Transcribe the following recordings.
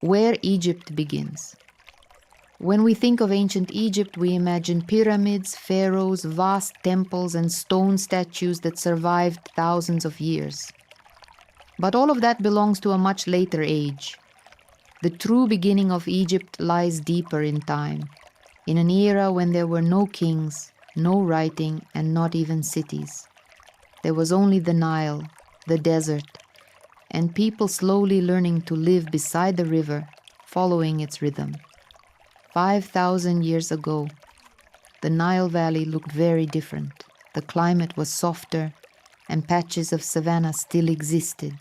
Where Egypt begins. When we think of ancient Egypt, we imagine pyramids, pharaohs, vast temples, and stone statues that survived thousands of years. But all of that belongs to a much later age. The true beginning of Egypt lies deeper in time, in an era when there were no kings, no writing, and not even cities. There was only the Nile, the desert, and people slowly learning to live beside the river, following its rhythm. 5,000 years ago, the Nile Valley looked very different. The climate was softer, and patches of savanna still existed.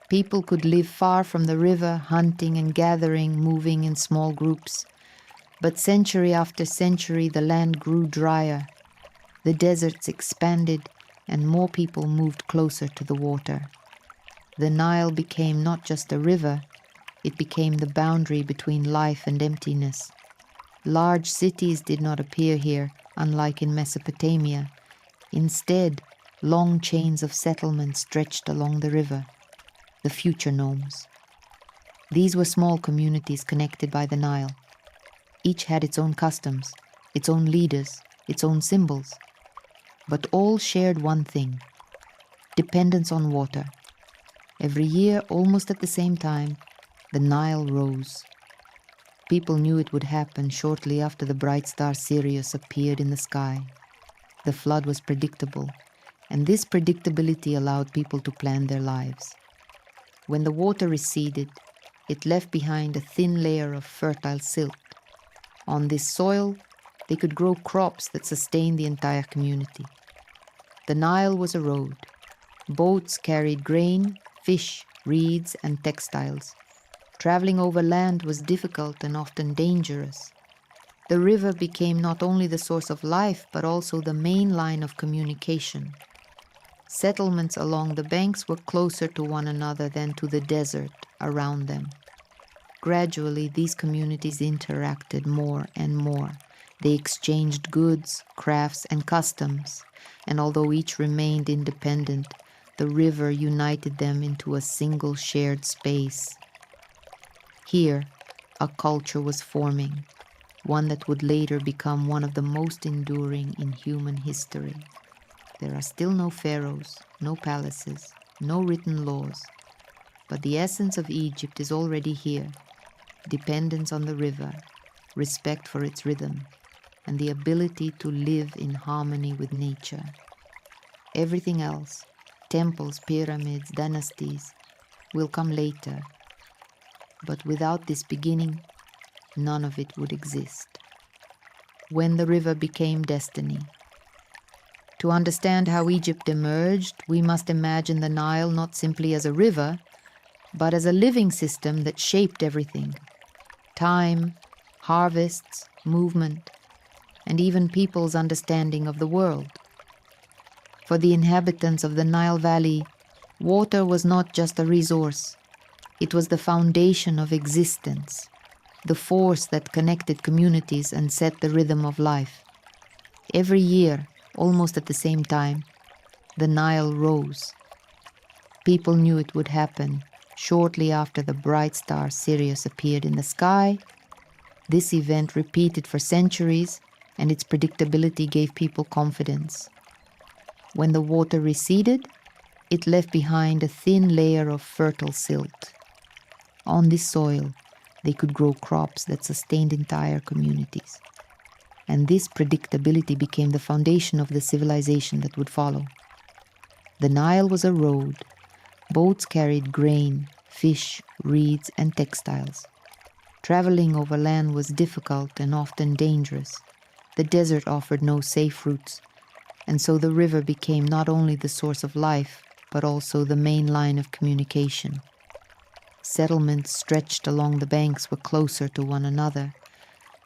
People could live far from the river, hunting and gathering, moving in small groups. But century after century, the land grew drier. The deserts expanded, and more people moved closer to the water. The Nile became not just a river, it became the boundary between life and emptiness. Large cities did not appear here, unlike in Mesopotamia. Instead, long chains of settlements stretched along the river, the future nomes. These were small communities connected by the Nile. Each had its own customs, its own leaders, its own symbols. But all shared one thing: dependence on water. Every year, almost at the same time, the Nile rose. People knew it would happen shortly after the bright star Sirius appeared in the sky. The flood was predictable, and this predictability allowed people to plan their lives. When the water receded, it left behind a thin layer of fertile silt. On this soil, they could grow crops that sustained the entire community. The Nile was a road. Boats carried grain, fish, reeds, and textiles. Traveling over land was difficult and often dangerous. The river became not only the source of life, but also the main line of communication. Settlements along the banks were closer to one another than to the desert around them. Gradually, these communities interacted more and more. They exchanged goods, crafts, and customs, and although each remained independent, the river united them into a single shared space. Here, a culture was forming, one that would later become one of the most enduring in human history. There are still no pharaohs, no palaces, no written laws, but the essence of Egypt is already here: dependence on the river, respect for its rhythm, and the ability to live in harmony with nature. Everything else, temples, pyramids, dynasties, will come later. But without this beginning, none of it would exist. When the river became destiny. To understand how Egypt emerged, we must imagine the Nile not simply as a river, but as a living system that shaped everything: time, harvests, movement, and even people's understanding of the world. For the inhabitants of the Nile Valley, water was not just a resource. It was the foundation of existence, the force that connected communities and set the rhythm of life. Every year, almost at the same time, the Nile rose. People knew it would happen shortly after the bright star Sirius appeared in the sky. This event repeated for centuries, and its predictability gave people confidence. When the water receded, it left behind a thin layer of fertile silt. On this soil, they could grow crops that sustained entire communities. And this predictability became the foundation of the civilization that would follow. The Nile was a road. Boats carried grain, fish, reeds, and textiles. Traveling over land was difficult and often dangerous. The desert offered no safe routes, and so the river became not only the source of life, but also the main line of communication. Settlements stretched along the banks were closer to one another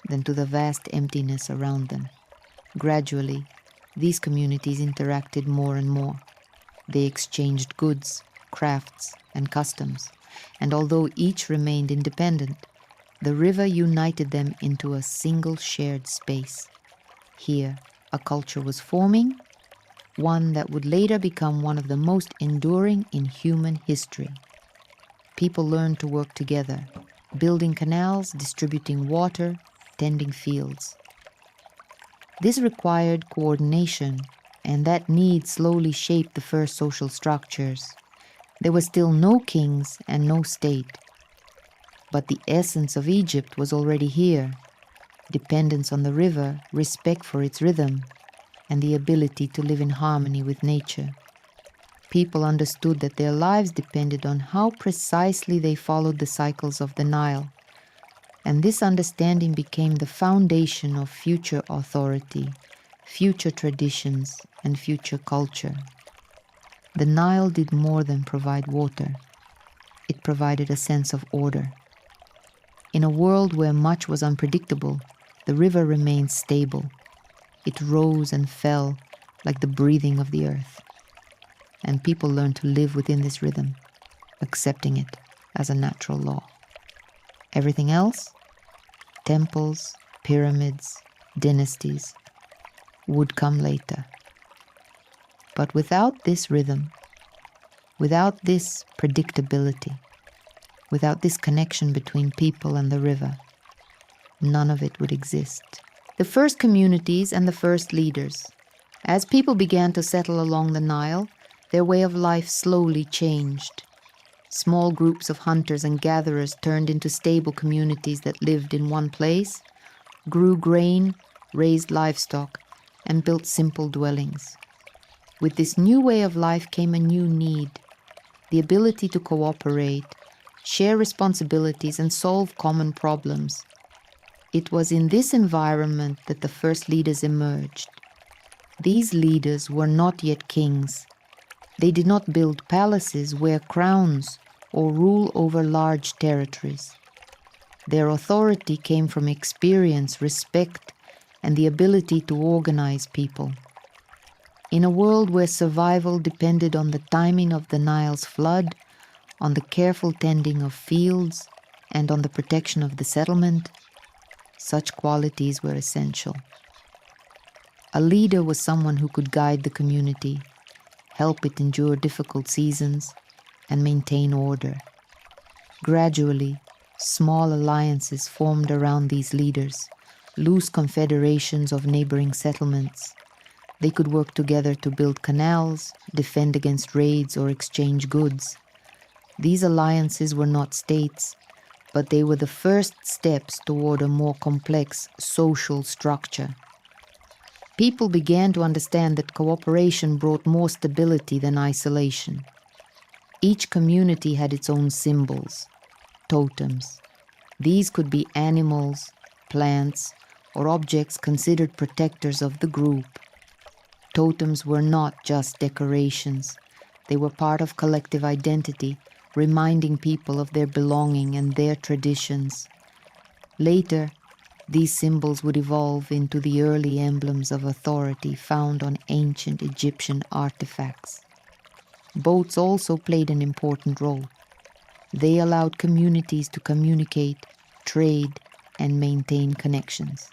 than to the vast emptiness around them. Gradually, these communities interacted more and more. They exchanged goods, crafts, and customs, and although each remained independent, the river united them into a single shared space. Here, a culture was forming, one that would later become one of the most enduring in human history. People learned to work together, building canals, distributing water, tending fields. This required coordination, and that need slowly shaped the first social structures. There were still no kings and no state. But the essence of Egypt was already here: dependence on the river, respect for its rhythm, and the ability to live in harmony with nature. People understood that their lives depended on how precisely they followed the cycles of the Nile, and this understanding became the foundation of future authority, future traditions, and future culture. The Nile did more than provide water. It provided a sense of order. In a world where much was unpredictable, the river remained stable. It rose and fell like the breathing of the earth. And people learned to live within this rhythm, accepting it as a natural law. Everything else, temples, pyramids, dynasties, would come later. But without this rhythm, without this predictability, without this connection between people and the river, none of it would exist. The first communities and the first leaders. As people began to settle along the Nile, their way of life slowly changed. Small groups of hunters and gatherers turned into stable communities that lived in one place, grew grain, raised livestock, and built simple dwellings. With this new way of life came a new need: the ability to cooperate, share responsibilities, and solve common problems. It was in this environment that the first leaders emerged. These leaders were not yet kings. They did not build palaces, wear crowns, or rule over large territories. Their authority came from experience, respect, and the ability to organize people. In a world where survival depended on the timing of the Nile's flood, on the careful tending of fields, and on the protection of the settlement, such qualities were essential. A leader was someone who could guide the community, help it endure difficult seasons, and maintain order. Gradually, small alliances formed around these leaders, loose confederations of neighboring settlements. They could work together to build canals, defend against raids, or exchange goods. These alliances were not states, but they were the first steps toward a more complex social structure. People began to understand that cooperation brought more stability than isolation. Each community had its own symbols, totems. These could be animals, plants, or objects considered protectors of the group. Totems were not just decorations. They were part of collective identity, reminding people of their belonging and their traditions. Later, these symbols would evolve into the early emblems of authority found on ancient Egyptian artifacts. Boats also played an important role. They allowed communities to communicate, trade, and maintain connections.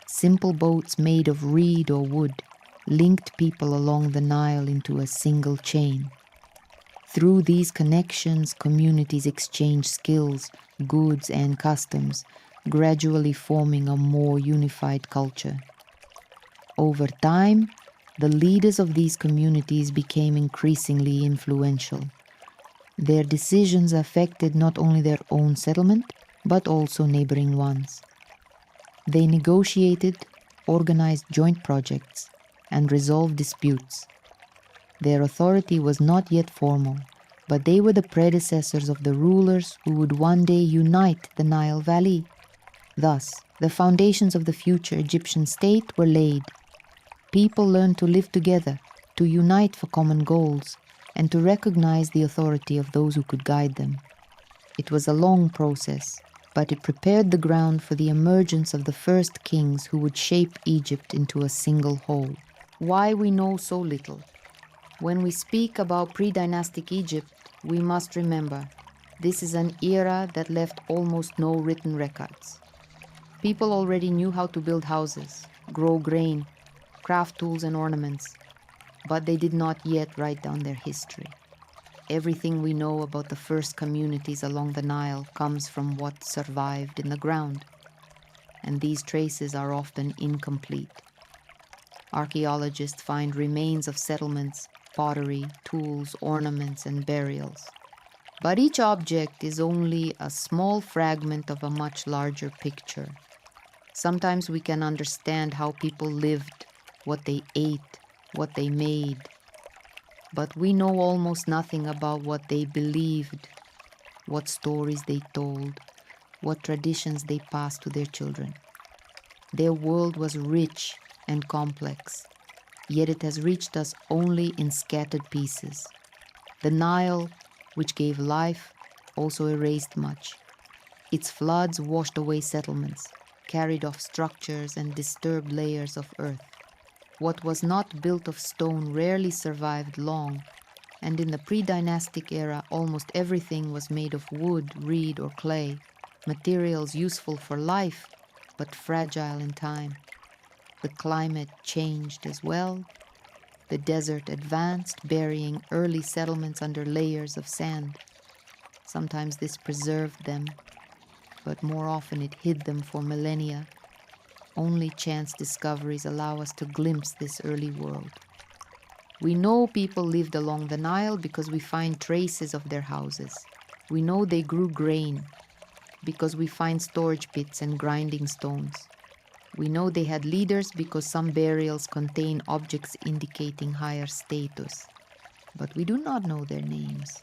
Simple boats made of reed or wood linked people along the Nile into a single chain. Through these connections, communities exchanged skills, goods, and customs, gradually forming a more unified culture. Over time, the leaders of these communities became increasingly influential. Their decisions affected not only their own settlement, but also neighboring ones. They negotiated, organized joint projects, and resolved disputes. Their authority was not yet formal, but they were the predecessors of the rulers who would one day unite the Nile Valley. Thus, the foundations of the future Egyptian state were laid. People learned to live together, to unite for common goals, and to recognize the authority of those who could guide them. It was a long process, but it prepared the ground for the emergence of the first kings who would shape Egypt into a single whole. Why we know so little? When we speak about pre-dynastic Egypt, we must remember this is an era that left almost no written records. People already knew how to build houses, grow grain, craft tools and ornaments, but they did not yet write down their history. Everything we know about the first communities along the Nile comes from what survived in the ground, and these traces are often incomplete. Archaeologists find remains of settlements, pottery, tools, ornaments, and burials. But each object is only a small fragment of a much larger picture. Sometimes we can understand how people lived, what they ate, what they made. But we know almost nothing about what they believed, what stories they told, what traditions they passed to their children. Their world was rich and complex, yet it has reached us only in scattered pieces. The Nile, which gave life, also erased much. Its floods washed away settlements, carried off structures and disturbed layers of earth. What was not built of stone rarely survived long, and in the pre-dynastic era almost everything was made of wood, reed, or clay, materials useful for life, but fragile in time. The climate changed as well. The desert advanced, burying early settlements under layers of sand. Sometimes this preserved them, but more often it hid them for millennia. Only chance discoveries allow us to glimpse this early world. We know people lived along the Nile because we find traces of their houses. We know they grew grain because we find storage pits and grinding stones. We know they had leaders because some burials contain objects indicating higher status. But we do not know their names.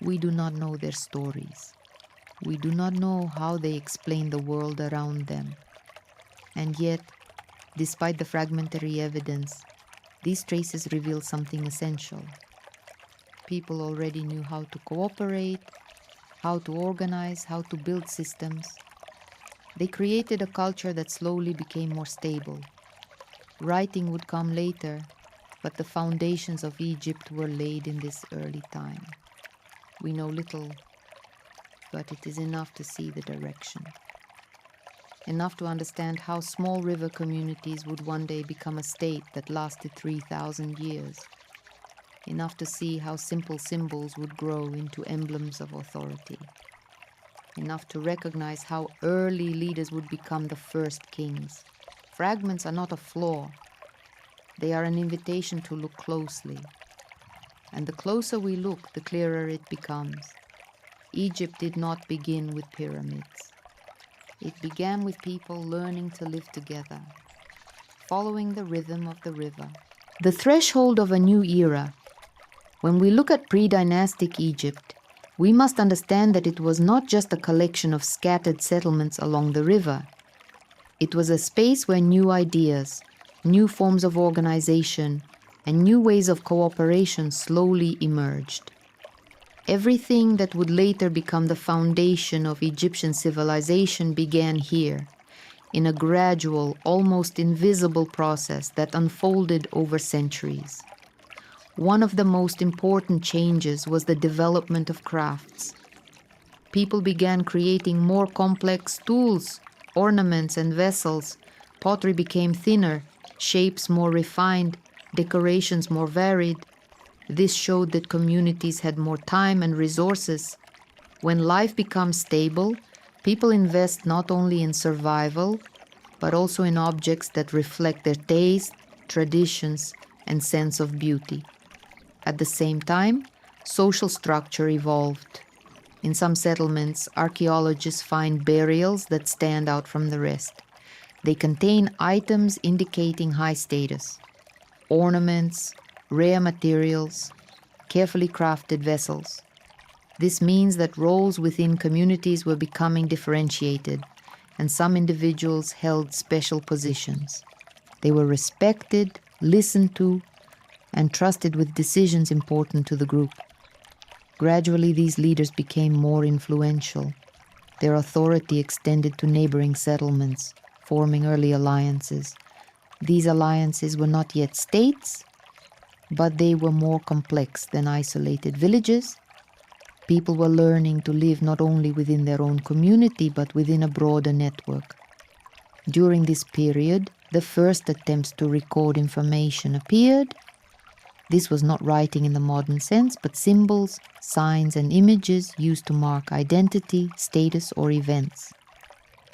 We do not know their stories. We do not know how they explain the world around them. And yet, despite the fragmentary evidence, these traces reveal something essential. People already knew how to cooperate, how to organize, how to build systems. They created a culture that slowly became more stable. Writing would come later, but the foundations of Egypt were laid in this early time. We know little, but it is enough to see the direction. Enough to understand how small river communities would one day become a state that lasted 3,000 years. Enough to see how simple symbols would grow into emblems of authority. Enough to recognize how early leaders would become the first kings. Fragments are not a flaw. They are an invitation to look closely. And the closer we look, the clearer it becomes. Egypt did not begin with pyramids. It began with people learning to live together, following the rhythm of the river. The threshold of a new era. When we look at pre-dynastic Egypt, we must understand that it was not just a collection of scattered settlements along the river. It was a space where new ideas, new forms of organization, and new ways of cooperation slowly emerged. Everything that would later become the foundation of Egyptian civilization began here, in a gradual, almost invisible process that unfolded over centuries. One of the most important changes was the development of crafts. People began creating more complex tools, ornaments, and vessels. Pottery became thinner, shapes more refined, decorations more varied. This showed that communities had more time and resources. When life becomes stable, people invest not only in survival, but also in objects that reflect their taste, traditions, and sense of beauty. At the same time, social structure evolved. In some settlements, archaeologists find burials that stand out from the rest. They contain items indicating high status, ornaments, rare materials, carefully crafted vessels. This means that roles within communities were becoming differentiated, and some individuals held special positions. They were respected, listened to, and trusted with decisions important to the group. Gradually, these leaders became more influential. Their authority extended to neighboring settlements, forming early alliances. These alliances were not yet states, but they were more complex than isolated villages. People were learning to live not only within their own community, but within a broader network. During this period, the first attempts to record information appeared. This was not writing in the modern sense, but symbols, signs, and images used to mark identity, status, or events.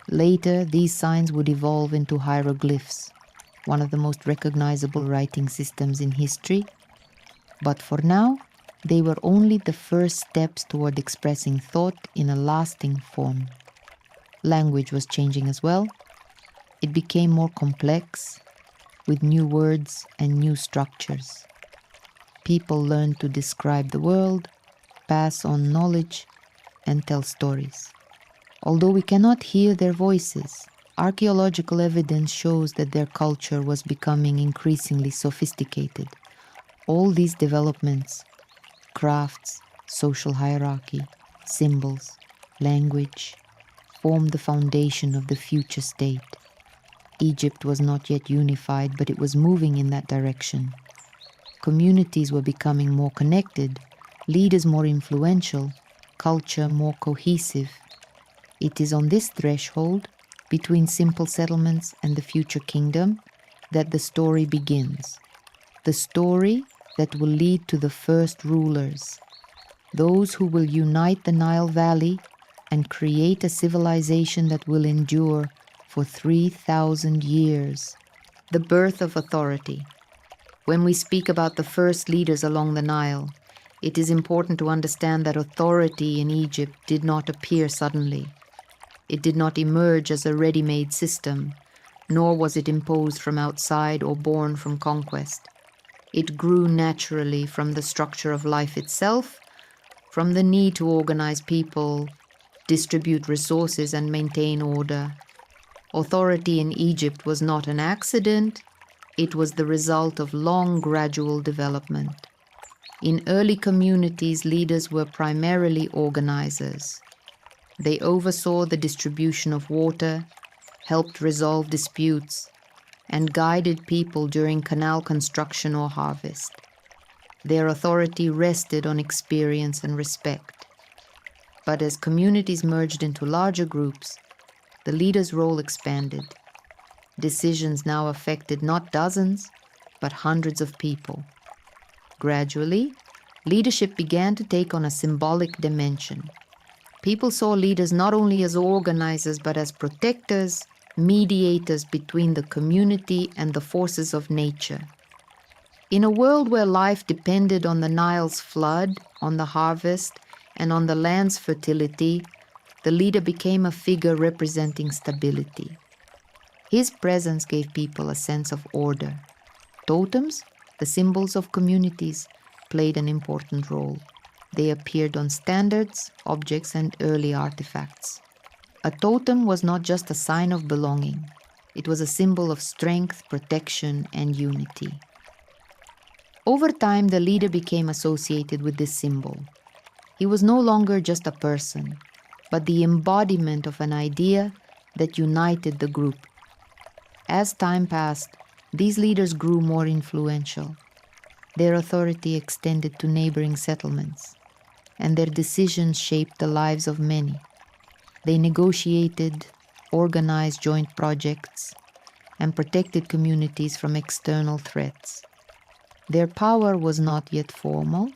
Later, these signs would evolve into hieroglyphs, one of the most recognizable writing systems in history. But for now, they were only the first steps toward expressing thought in a lasting form. Language was changing as well. It became more complex, with new words and new structures. People learned to describe the world, pass on knowledge, and tell stories. Although we cannot hear their voices, archaeological evidence shows that their culture was becoming increasingly sophisticated. All these developments, crafts, social hierarchy, symbols, language, formed the foundation of the future state. Egypt was not yet unified, but it was moving in that direction. Communities were becoming more connected, leaders more influential, culture more cohesive. It is on this threshold, between simple settlements and the future kingdom, that the story begins. The story that will lead to the first rulers, those who will unite the Nile Valley and create a civilization that will endure for 3,000 years. The birth of authority. When we speak about the first leaders along the Nile, it is important to understand that authority in Egypt did not appear suddenly. It did not emerge as a ready-made system, nor was it imposed from outside or born from conquest. It grew naturally from the structure of life itself, from the need to organize people, distribute resources, and maintain order. Authority in Egypt was not an accident, it was the result of long gradual development. In early communities, leaders were primarily organizers. They oversaw the distribution of water, helped resolve disputes, and guided people during canal construction or harvest. Their authority rested on experience and respect. But as communities merged into larger groups, the leader's role expanded. Decisions now affected not dozens, but hundreds of people. Gradually, leadership began to take on a symbolic dimension. People saw leaders not only as organizers, but as protectors, mediators between the community and the forces of nature. In a world where life depended on the Nile's flood, on the harvest, and on the land's fertility, the leader became a figure representing stability. His presence gave people a sense of order. Totems, the symbols of communities, played an important role. They appeared on standards, objects, and early artifacts. A totem was not just a sign of belonging. It was a symbol of strength, protection, and unity. Over time, the leader became associated with this symbol. He was no longer just a person, but the embodiment of an idea that united the group. As time passed, these leaders grew more influential. Their authority extended to neighboring settlements, and their decisions shaped the lives of many. They negotiated, organized joint projects, and protected communities from external threats. Their power was not yet formal,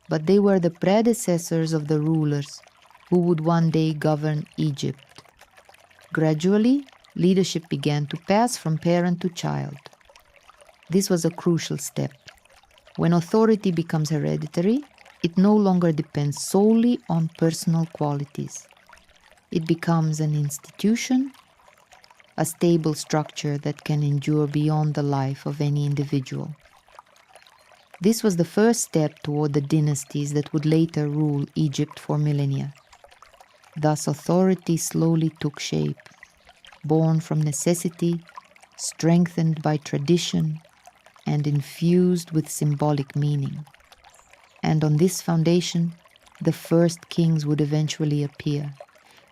but they were the predecessors of the rulers who would one day govern Egypt. Gradually, leadership began to pass from parent to child. This was a crucial step. When authority becomes hereditary, it no longer depends solely on personal qualities. It becomes an institution, a stable structure that can endure beyond the life of any individual. This was the first step toward the dynasties that would later rule Egypt for millennia. Thus, authority slowly took shape, born from necessity, strengthened by tradition, and infused with symbolic meaning. And on this foundation, the first kings would eventually appear,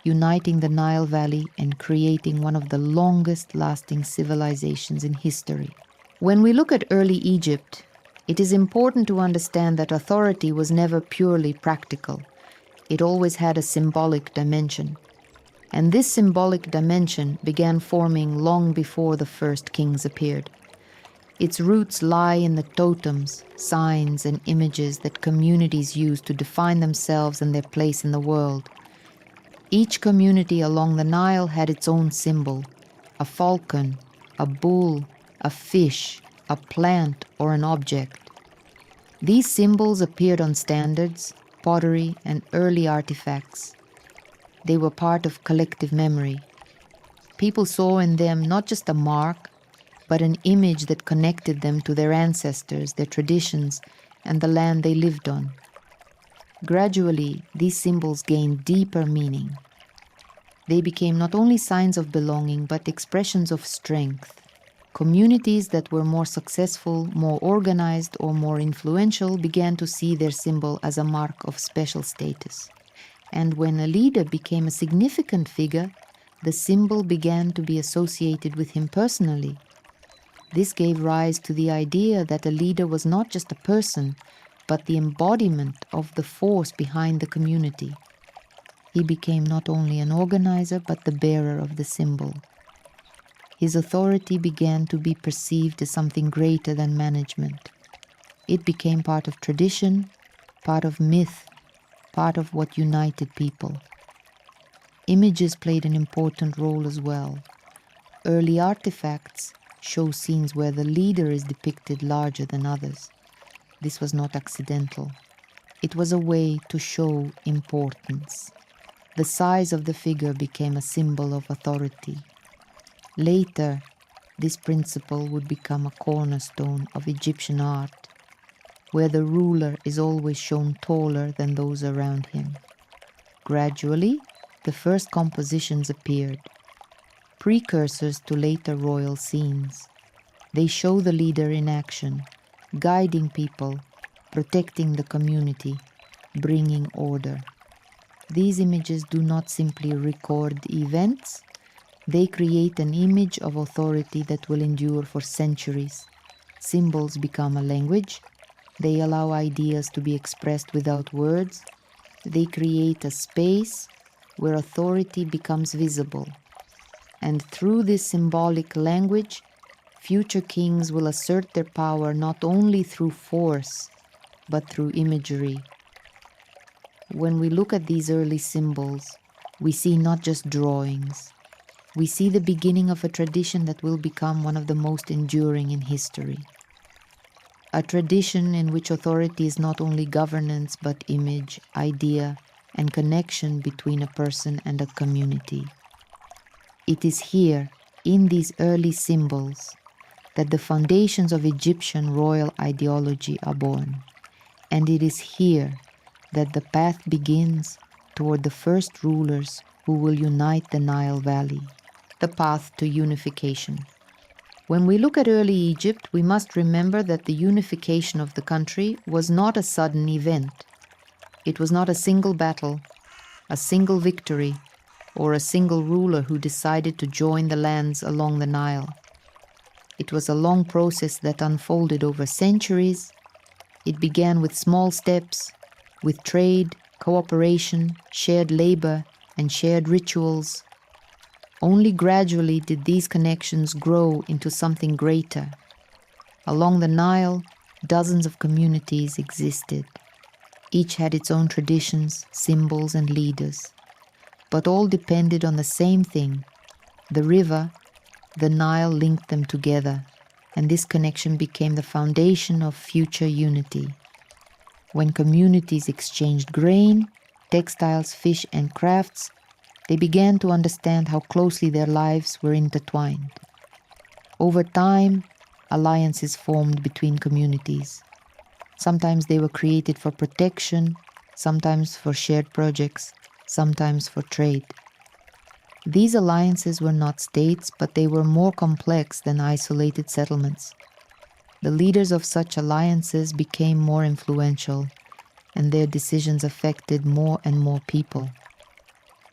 uniting the Nile Valley and creating one of the longest-lasting civilizations in history. When we look at early Egypt, it is important to understand that authority was never purely practical. It always had a symbolic dimension. And this symbolic dimension began forming long before the first kings appeared. Its roots lie in the totems, signs, and images that communities use to define themselves and their place in the world. Each community along the Nile had its own symbol: a falcon, a bull, a fish, a plant, or an object. These symbols appeared on standards, pottery, and early artifacts. They were part of collective memory. People saw in them not just a mark, but an image that connected them to their ancestors, their traditions, and the land they lived on. Gradually, these symbols gained deeper meaning. They became not only signs of belonging, but expressions of strength. Communities that were more successful, more organized, or more influential began to see their symbol as a mark of special status. And when a leader became a significant figure, the symbol began to be associated with him personally. This gave rise to the idea that a leader was not just a person, but the embodiment of the force behind the community. He became not only an organizer, but the bearer of the symbol. His authority began to be perceived as something greater than management. It became part of tradition, part of myth, part of what united people. Images played an important role as well. Early artifacts show scenes where the leader is depicted larger than others. This was not accidental. It was a way to show importance. The size of the figure became a symbol of authority. Later, this principle would become a cornerstone of Egyptian art, where the ruler is always shown taller than those around him. Gradually, the first compositions appeared, precursors to later royal scenes. They show the leader in action, guiding people, protecting the community, bringing order. These images do not simply record events, they create an image of authority that will endure for centuries. Symbols become a language, they allow ideas to be expressed without words, they create a space where authority becomes visible. And through this symbolic language, future kings will assert their power not only through force, but through imagery. When we look at these early symbols, we see not just drawings. We see the beginning of a tradition that will become one of the most enduring in history. A tradition in which authority is not only governance, but image, idea, and connection between a person and a community. It is here, in these early symbols, that the foundations of Egyptian royal ideology are born. And it is here that the path begins toward the first rulers who will unite the Nile Valley, the path to unification. When we look at early Egypt, we must remember that the unification of the country was not a sudden event. It was not a single battle, a single victory, or a single ruler who decided to join the lands along the Nile. It was a long process that unfolded over centuries. It began with small steps, with trade, cooperation, shared labor, and shared rituals. Only gradually did these connections grow into something greater. Along the Nile, dozens of communities existed. Each had its own traditions, symbols, and leaders. But all depended on the same thing. The river, the Nile linked them together, and this connection became the foundation of future unity. When communities exchanged grain, textiles, fish, and crafts, they began to understand how closely their lives were intertwined. Over time, alliances formed between communities. Sometimes they were created for protection, sometimes for shared projects, sometimes for trade. These alliances were not states, but they were more complex than isolated settlements. The leaders of such alliances became more influential, and their decisions affected more and more people.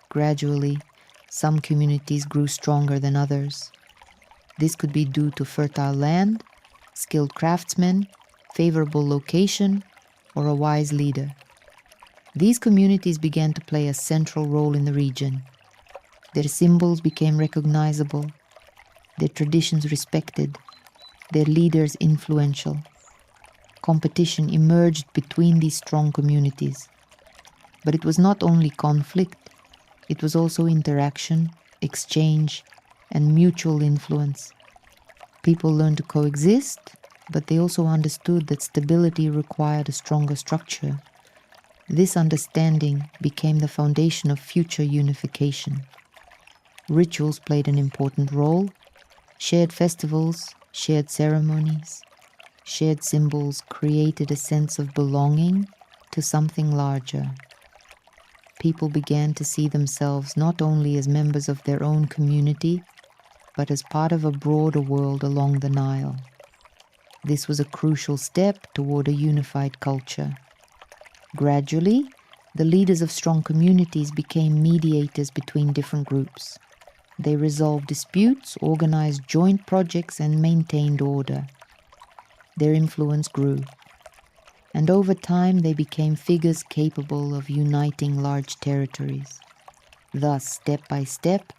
Gradually, some communities grew stronger than others. This could be due to fertile land, skilled craftsmen, favorable location, or a wise leader. These communities began to play a central role in the region. Their symbols became recognizable, their traditions respected, their leaders influential. Competition emerged between these strong communities. But it was not only conflict, it was also interaction, exchange, and mutual influence. People learned to coexist, but they also understood that stability required a stronger structure. This understanding became the foundation of future unification. Rituals played an important role. Shared festivals, shared ceremonies, shared symbols created a sense of belonging to something larger. People began to see themselves not only as members of their own community, but as part of a broader world along the Nile. This was a crucial step toward a unified culture. Gradually, the leaders of strong communities became mediators between different groups. They resolved disputes, organized joint projects, and maintained order. Their influence grew, and over time they became figures capable of uniting large territories. Thus, step by step,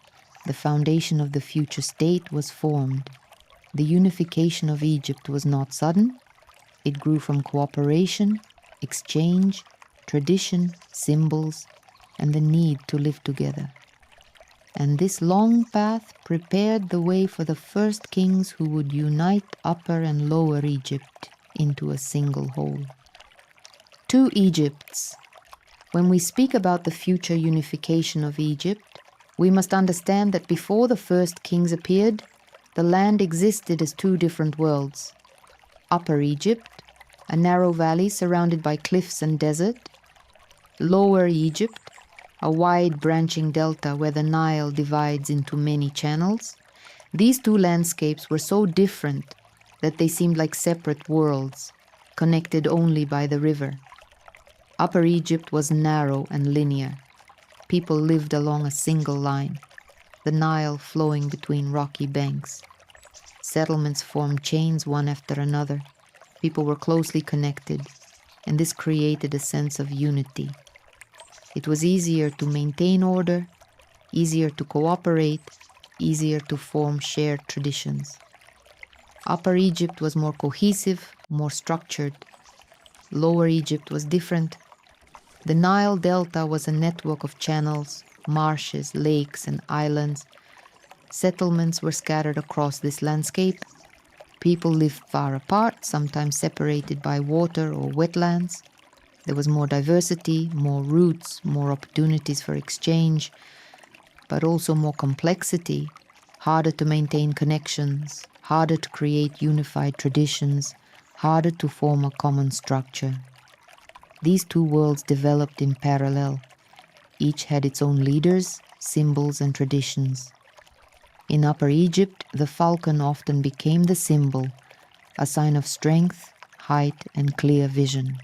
the foundation of the future state was formed. The unification of Egypt was not sudden. It grew from cooperation, exchange, tradition, symbols, and the need to live together. And this long path prepared the way for the first kings who would unite Upper and Lower Egypt into a single whole. Two Egypts. When we speak about the future unification of Egypt, we must understand that before the first kings appeared, the land existed as two different worlds. Upper Egypt, a narrow valley surrounded by cliffs and desert. Lower Egypt, a wide branching delta where the Nile divides into many channels. These two landscapes were so different that they seemed like separate worlds, connected only by the river. Upper Egypt was narrow and linear. People lived along a single line, the Nile flowing between rocky banks. Settlements formed chains one after another. People were closely connected, and this created a sense of unity. It was easier to maintain order, easier to cooperate, easier to form shared traditions. Upper Egypt was more cohesive, more structured. Lower Egypt was different. The Nile Delta was a network of channels, marshes, lakes, and islands. Settlements were scattered across this landscape. People lived far apart, sometimes separated by water or wetlands. There was more diversity, more routes, more opportunities for exchange, but also more complexity, harder to maintain connections, harder to create unified traditions, harder to form a common structure. These two worlds developed in parallel. Each had its own leaders, symbols, and traditions. In Upper Egypt, the falcon often became the symbol, a sign of strength, height, and clear vision.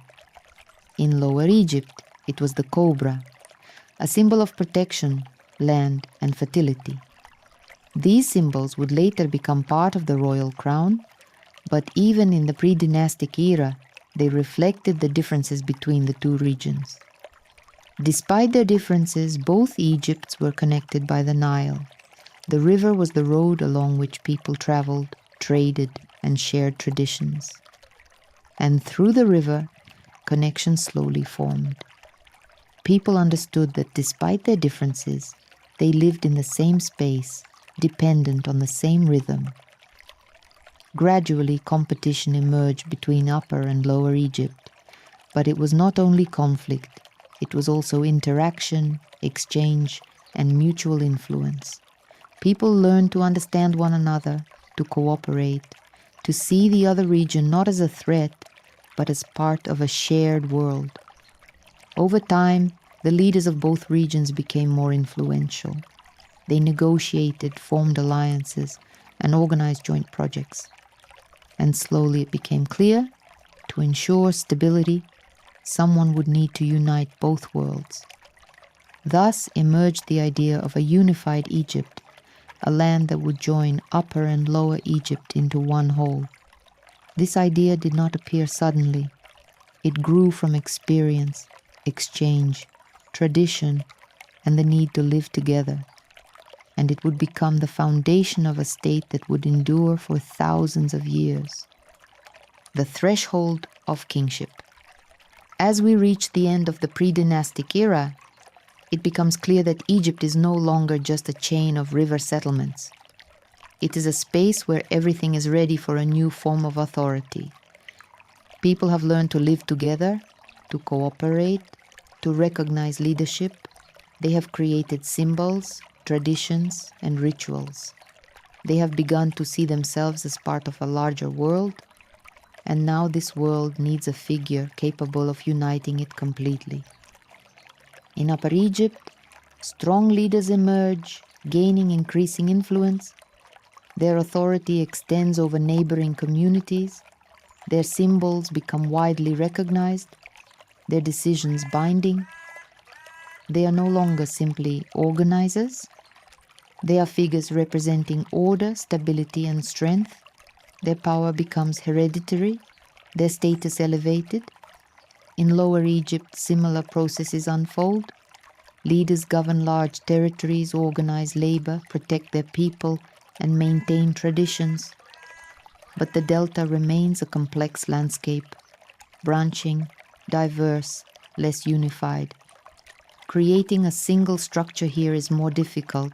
In Lower Egypt, it was the cobra, a symbol of protection, land, and fertility. These symbols would later become part of the royal crown, but even in the pre-dynastic era, they reflected the differences between the two regions. Despite their differences, both Egypts were connected by the Nile. The river was the road along which people traveled, traded, and shared traditions. And through the river, connections slowly formed. People understood that despite their differences, they lived in the same space, dependent on the same rhythm. Gradually, competition emerged between Upper and Lower Egypt, but it was not only conflict, it was also interaction, exchange, and mutual influence. People learned to understand one another, to cooperate, to see the other region not as a threat, but as part of a shared world. Over time, the leaders of both regions became more influential. They negotiated, formed alliances, and organized joint projects. And slowly it became clear, to ensure stability, someone would need to unite both worlds. Thus emerged the idea of a unified Egypt, a land that would join Upper and Lower Egypt into one whole. This idea did not appear suddenly. It grew from experience, exchange, tradition, and the need to live together. and it would become the foundation of a state that would endure for thousands of years. The threshold of kingship. As we reach the end of the pre-dynastic era, it becomes clear that Egypt is no longer just a chain of river settlements. It is a space where everything is ready for a new form of authority. People have learned to live together, to cooperate, to recognize leadership. They have created symbols, traditions, and rituals. They have begun to see themselves as part of a larger world, and now this world needs a figure capable of uniting it completely. In Upper Egypt, strong leaders emerge, gaining increasing influence. Their authority extends over neighboring communities. Their symbols become widely recognized, their decisions binding. They are no longer simply organizers. They are figures representing order, stability, and strength. Their power becomes hereditary, their status elevated. In Lower Egypt, similar processes unfold. Leaders govern large territories, organize labor, protect their people, and maintain traditions. But the Delta remains a complex landscape, branching, diverse, less unified. Creating a single structure here is more difficult.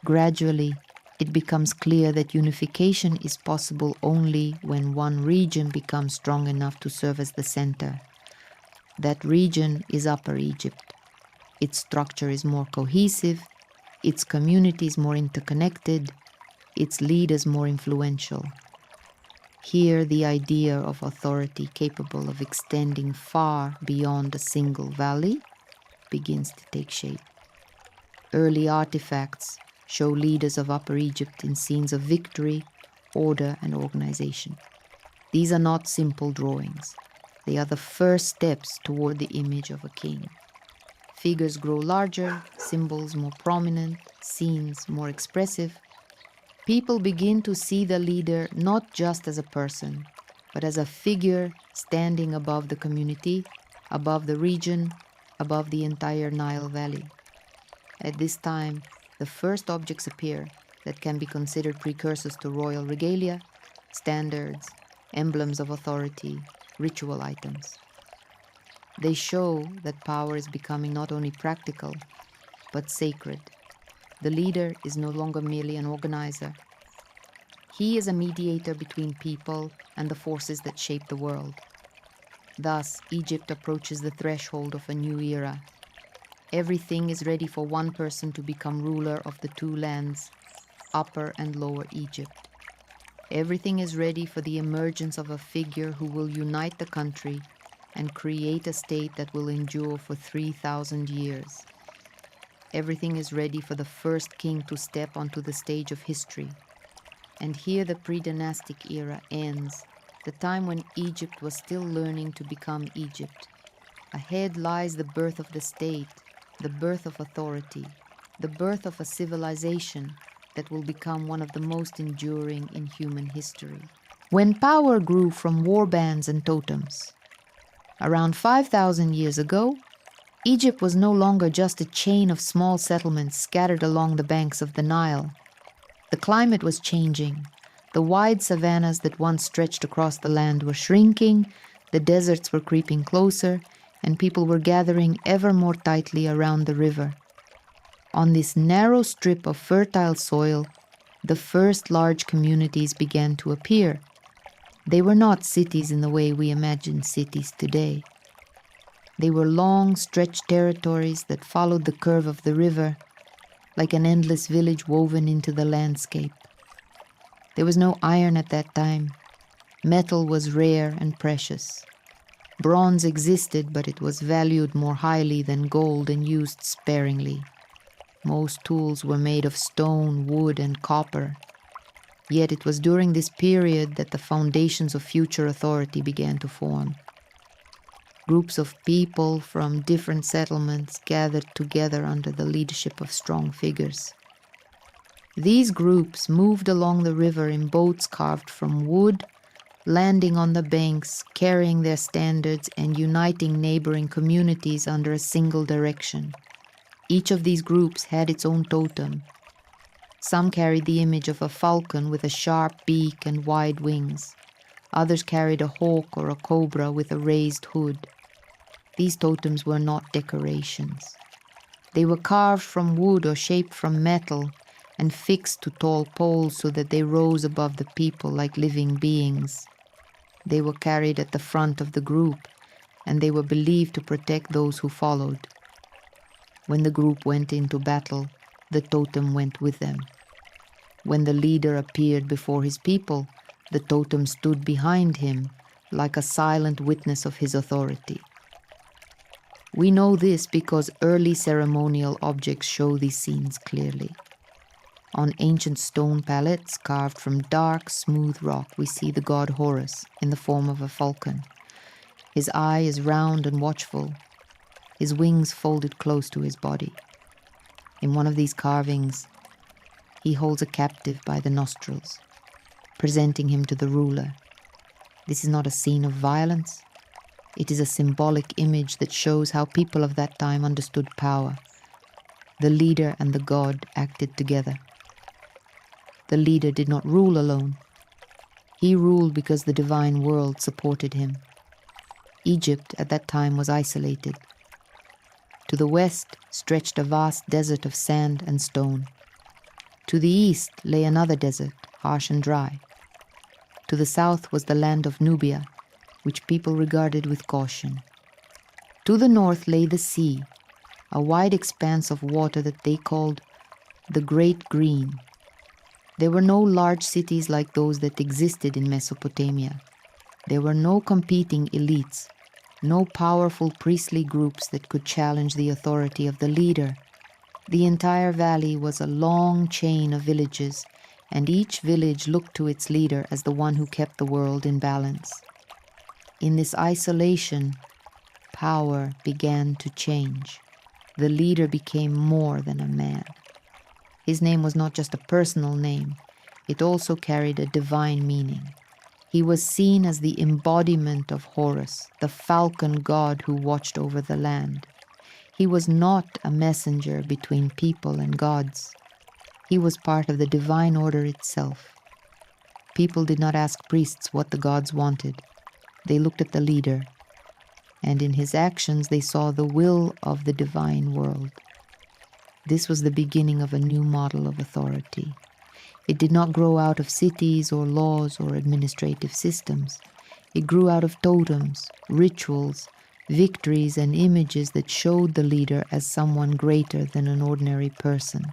Gradually, it becomes clear that unification is possible only when one region becomes strong enough to serve as the center. That region is Upper Egypt. Its structure is more cohesive, its communities more interconnected, its leaders more influential. Here, the idea of authority capable of extending far beyond a single valley begins to take shape. Early artifacts show leaders of Upper Egypt in scenes of victory, order, and organization. These are not simple drawings. They are the first steps toward the image of a king. Figures grow larger, symbols more prominent, scenes more expressive. People begin to see the leader not just as a person, but as a figure standing above the community, above the region, above the entire Nile Valley. At this time, the first objects appear that can be considered precursors to royal regalia, standards, emblems of authority, ritual items. They show that power is becoming not only practical, but sacred. The leader is no longer merely an organizer. He is a mediator between people and the forces that shape the world. Thus, Egypt approaches the threshold of a new era. Everything is ready for one person to become ruler of the two lands, Upper and Lower Egypt. Everything is ready for the emergence of a figure who will unite the country and create a state that will endure for 3,000 years. Everything is ready for the first king to step onto the stage of history. And here the pre-dynastic era ends, the time when Egypt was still learning to become Egypt. Ahead lies the birth of the state, the birth of authority, the birth of a civilization that will become one of the most enduring in human history. When power grew from war bands and totems, around 5,000 years ago, Egypt was no longer just a chain of small settlements scattered along the banks of the Nile. The climate was changing. The wide savannas that once stretched across the land were shrinking, the deserts were creeping closer, and people were gathering ever more tightly around the river. On this narrow strip of fertile soil, the first large communities began to appear. They were not cities in the way we imagine cities today. They were long, stretched territories that followed the curve of the river, like an endless village woven into the landscape. There was no iron at that time. Metal was rare and precious. Bronze existed, but it was valued more highly than gold and used sparingly. Most tools were made of stone, wood, and copper. Yet it was during this period that the foundations of future authority began to form. Groups of people from different settlements gathered together under the leadership of strong figures. These groups moved along the river in boats carved from wood, landing on the banks, carrying their standards and uniting neighboring communities under a single direction. Each of these groups had its own totem. Some carried the image of a falcon with a sharp beak and wide wings. Others carried a hawk or a cobra with a raised hood. These totems were not decorations. They were carved from wood or shaped from metal and fixed to tall poles so that they rose above the people like living beings. They were carried at the front of the group, and they were believed to protect those who followed. When the group went into battle, the totem went with them. When the leader appeared before his people, the totem stood behind him like a silent witness of his authority. We know this because early ceremonial objects show these scenes clearly. On ancient stone palettes carved from dark, smooth rock, we see the god Horus in the form of a falcon. His eye is round and watchful, his wings folded close to his body. In one of these carvings, he holds a captive by the nostrils, presenting him to the ruler. This is not a scene of violence. It is a symbolic image that shows how people of that time understood power. The leader and the god acted together. The leader did not rule alone. He ruled because the divine world supported him. Egypt at that time was isolated. To the west stretched a vast desert of sand and stone. To the east lay another desert, harsh and dry. To the south was the land of Nubia, which people regarded with caution. To the north lay the sea, a wide expanse of water that they called the Great Green. There were no large cities like those that existed in Mesopotamia. There were no competing elites, no powerful priestly groups that could challenge the authority of the leader. The entire valley was a long chain of villages, and each village looked to its leader as the one who kept the world in balance. In this isolation, power began to change. The leader became more than a man. His name was not just a personal name, it also carried a divine meaning. He was seen as the embodiment of Horus, the falcon god who watched over the land. He was not a messenger between people and gods. He was part of the divine order itself. People did not ask priests what the gods wanted. They looked at the leader, and in his actions they saw the will of the divine world. This was the beginning of a new model of authority. It did not grow out of cities or laws or administrative systems. It grew out of totems, rituals, victories, and images that showed the leader as someone greater than an ordinary person.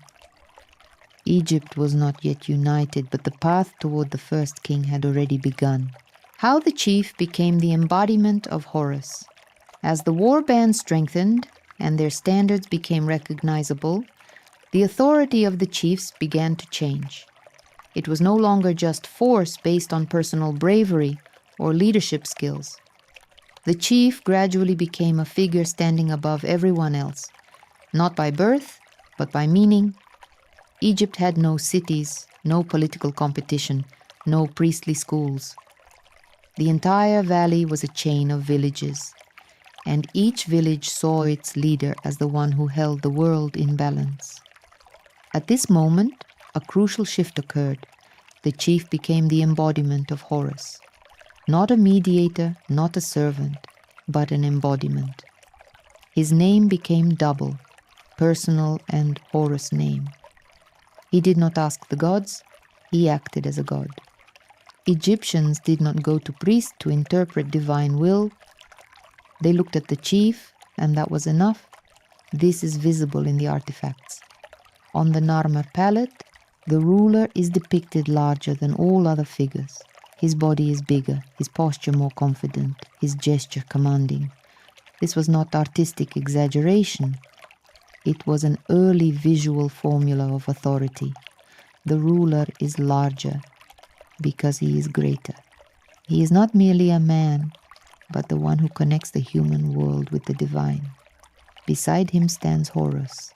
Egypt was not yet united, but the path toward the first king had already begun. How the chief became the embodiment of Horus. As the war band strengthened and their standards became recognizable, the authority of the chiefs began to change. It was no longer just force based on personal bravery or leadership skills. The chief gradually became a figure standing above everyone else, not by birth, but by meaning. Egypt had no cities, no political competition, no priestly schools. The entire valley was a chain of villages, and each village saw its leader as the one who held the world in balance. At this moment, a crucial shift occurred. The chief became the embodiment of Horus. Not a mediator, not a servant, but an embodiment. His name became double, personal and Horus name. He did not ask the gods, he acted as a god. Egyptians did not go to priests to interpret divine will. They looked at the chief, and that was enough. This is visible in the artifacts. On the Narmer palette, the ruler is depicted larger than all other figures. His body is bigger, his posture more confident, his gesture commanding. This was not artistic exaggeration. It was an early visual formula of authority. The ruler is larger because he is greater. He is not merely a man, but the one who connects the human world with the divine. Beside him stands Horus.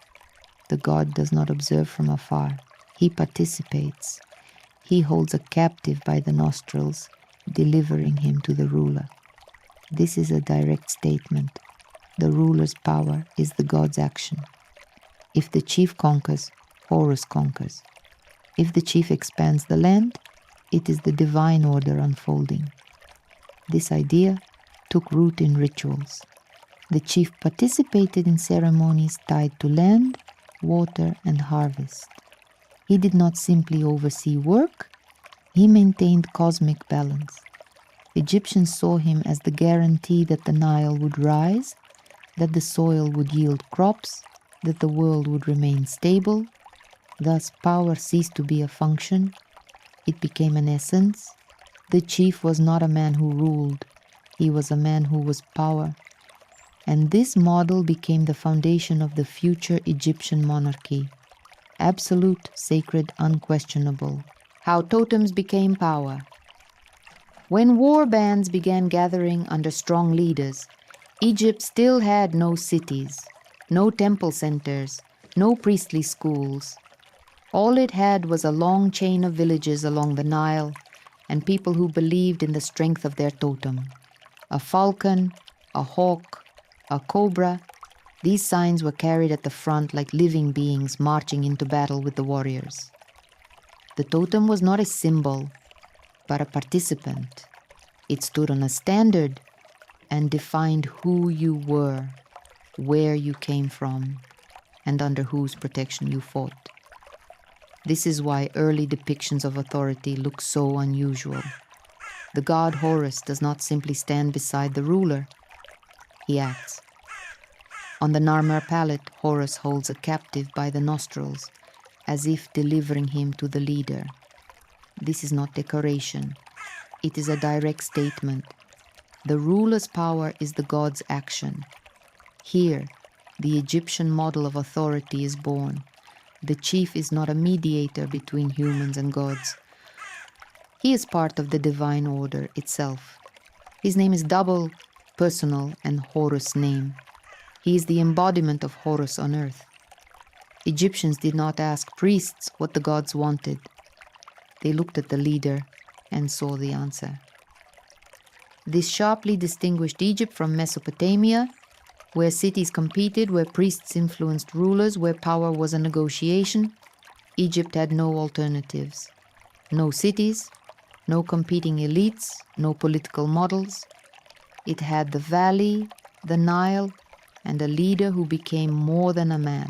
The god does not observe from afar. He participates. He holds a captive by the nostrils, delivering him to the ruler. This is a direct statement. The ruler's power is the god's action. If the chief conquers, Horus conquers. If the chief expands the land, it is the divine order unfolding. This idea took root in rituals. The chief participated in ceremonies tied to land, water, and harvest. He did not simply oversee work, he maintained cosmic balance. Egyptians saw him as the guarantee that the Nile would rise, that the soil would yield crops, that the world would remain stable. Thus, power ceased to be a function. It became an essence. The chief was not a man who ruled. He was a man who was power. And this model became the foundation of the future Egyptian monarchy. Absolute, sacred, unquestionable. How totems became power. When war bands began gathering under strong leaders, Egypt still had no cities, no temple centers, no priestly schools. All it had was a long chain of villages along the Nile and people who believed in the strength of their totem. A falcon, a hawk, a cobra, these signs were carried at the front like living beings marching into battle with the warriors. The totem was not a symbol, but a participant. It stood on a standard and defined who you were, where you came from, and under whose protection you fought. This is why early depictions of authority look so unusual. The god Horus does not simply stand beside the ruler. He acts. On the Narmer palette, Horus holds a captive by the nostrils, as if delivering him to the leader. This is not decoration. It is a direct statement. The ruler's power is the god's action. Here, the Egyptian model of authority is born. The chief is not a mediator between humans and gods. He is part of the divine order itself. His name is double, personal, and Horus name. He is the embodiment of Horus on earth. Egyptians did not ask priests what the gods wanted. They looked at the leader and saw the answer. This sharply distinguished Egypt from Mesopotamia, where cities competed, where priests influenced rulers, where power was a negotiation. Egypt had no alternatives. No cities, no competing elites, no political models. It had the valley, the Nile, and a leader who became more than a man.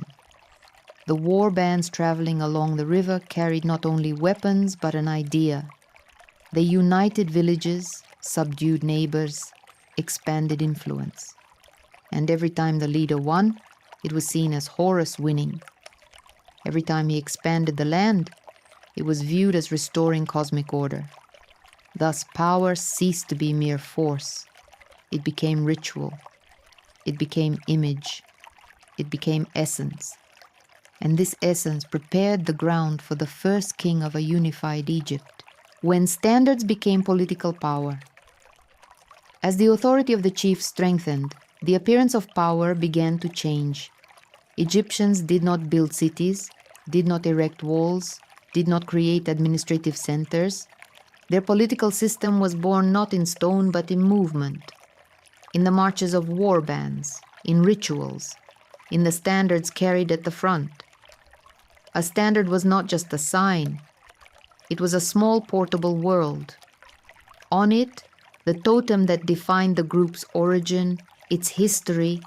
The war bands traveling along the river carried not only weapons, but an idea. They united villages, subdued neighbors, expanded influence. And every time the leader won, it was seen as Horus winning. Every time he expanded the land, it was viewed as restoring cosmic order. Thus, power ceased to be mere force. It became ritual. It became image. It became essence. And this essence prepared the ground for the first king of a unified Egypt, when standards became political power. As the authority of the chief strengthened, the appearance of power began to change. Egyptians did not build cities, did not erect walls, did not create administrative centers. Their political system was born not in stone but in movement, in the marches of war bands, in rituals, in the standards carried at the front. A standard was not just a sign. It was a small portable world. On it, the totem that defined the group's origin, its history,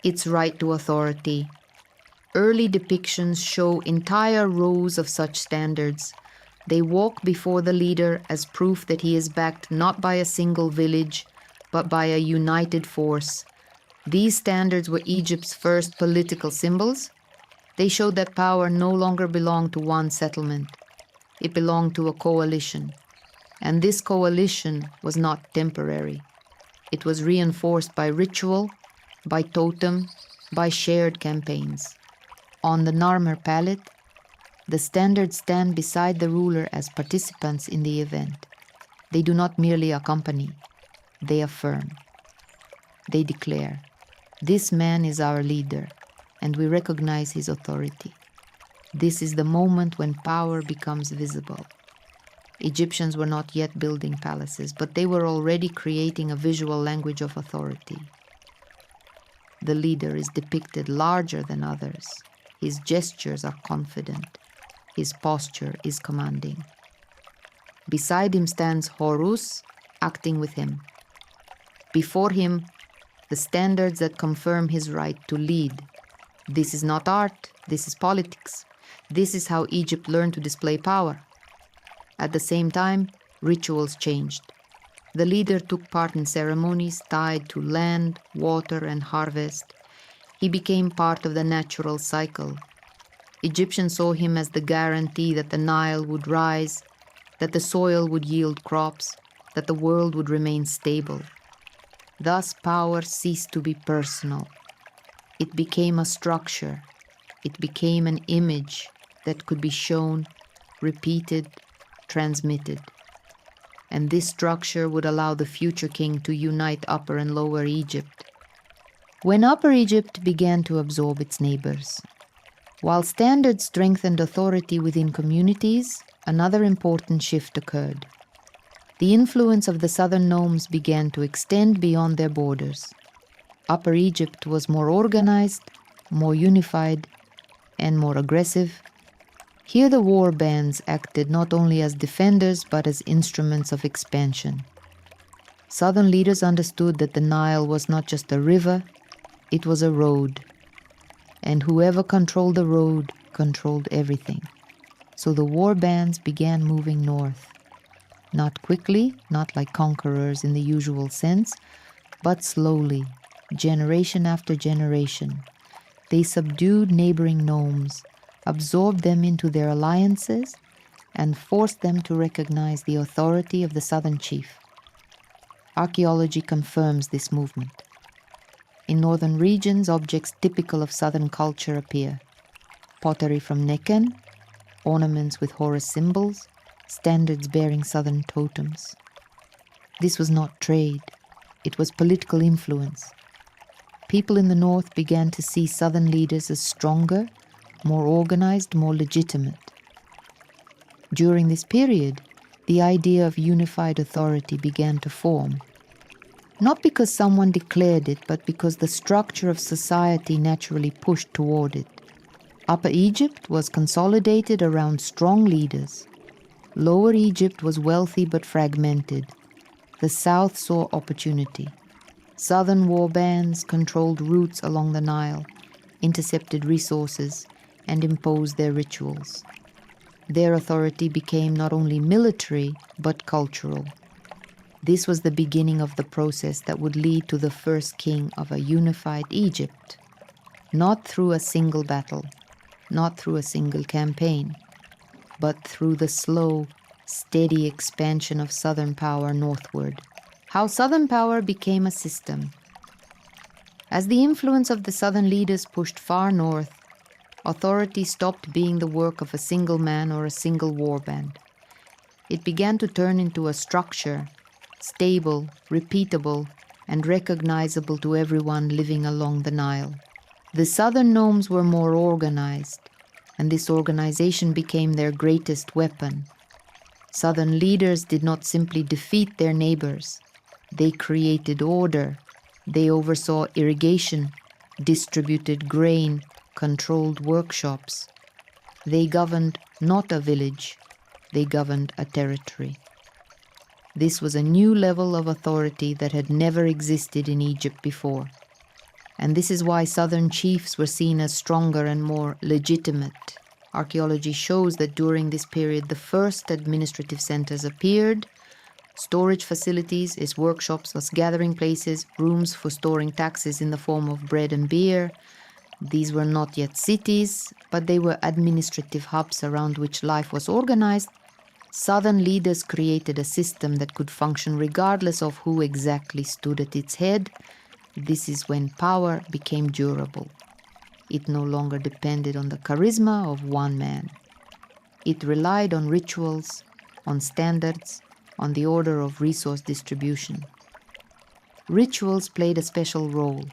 its right to authority. Early depictions show entire rows of such standards. They walk before the leader as proof that he is backed not by a single village, but by a united force. These standards were Egypt's first political symbols. They showed that power no longer belonged to one settlement. It belonged to a coalition. And this coalition was not temporary. It was reinforced by ritual, by totem, by shared campaigns. On the Narmer palette, the standards stand beside the ruler as participants in the event. They do not merely accompany, they affirm. They declare, "This man is our leader, and we recognize his authority." This is the moment when power becomes visible. Egyptians were not yet building palaces, but they were already creating a visual language of authority. The leader is depicted larger than others. His gestures are confident. His posture is commanding. Beside him stands Horus, acting with him. Before him, the standards that confirm his right to lead. This is not art, this is politics. This is how Egypt learned to display power. At the same time, rituals changed. The leader took part in ceremonies tied to land, water, and harvest. He became part of the natural cycle. Egyptians saw him as the guarantee that the Nile would rise, that the soil would yield crops, that the world would remain stable. Thus, power ceased to be personal. It became a structure. It became an image that could be shown, repeated, transmitted. And this structure would allow the future king to unite Upper and Lower Egypt. When Upper Egypt began to absorb its neighbors, while standards strengthened authority within communities, another important shift occurred. The influence of the southern nomes began to extend beyond their borders. Upper Egypt was more organized, more unified, and more aggressive. Here the war bands acted not only as defenders but as instruments of expansion. Southern leaders understood that the Nile was not just a river, it was a road. And whoever controlled the road controlled everything. So the war bands began moving north. Not quickly, not like conquerors in the usual sense, but slowly, generation after generation. They subdued neighboring nomes, absorbed them into their alliances, and forced them to recognize the authority of the southern chief. Archaeology confirms this movement. In northern regions, objects typical of southern culture appear. Pottery from Nekhen, ornaments with Horus symbols, standards bearing southern totems. This was not trade, it was political influence. People in the north began to see southern leaders as stronger, more organized, more legitimate. During this period, the idea of unified authority began to form. Not because someone declared it, but because the structure of society naturally pushed toward it. Upper Egypt was consolidated around strong leaders. Lower Egypt was wealthy but fragmented. The south saw opportunity. Southern war bands controlled routes along the Nile, intercepted resources, and imposed their rituals. Their authority became not only military, but cultural. This was the beginning of the process that would lead to the first king of a unified Egypt. Not through a single battle, not through a single campaign, but through the slow, steady expansion of southern power northward. How southern power became a system. As the influence of the southern leaders pushed far north, authority stopped being the work of a single man or a single warband. It began to turn into a structure, stable, repeatable, and recognizable to everyone living along the Nile. The southern nomes were more organized, and this organization became their greatest weapon. Southern leaders did not simply defeat their neighbors. They created order. They oversaw irrigation, distributed grain, controlled workshops. They governed not a village, they governed a territory. This was a new level of authority that had never existed in Egypt before. And this is why southern chiefs were seen as stronger and more legitimate. Archaeology shows that during this period the first administrative centers appeared. Storage facilities as workshops, as gathering places, rooms for storing taxes in the form of bread and beer. These were not yet cities, but they were administrative hubs around which life was organized. Southern leaders created a system that could function regardless of who exactly stood at its head. This is when power became durable. It no longer depended on the charisma of one man. It relied on rituals, on standards, on the order of resource distribution. Rituals played a special role.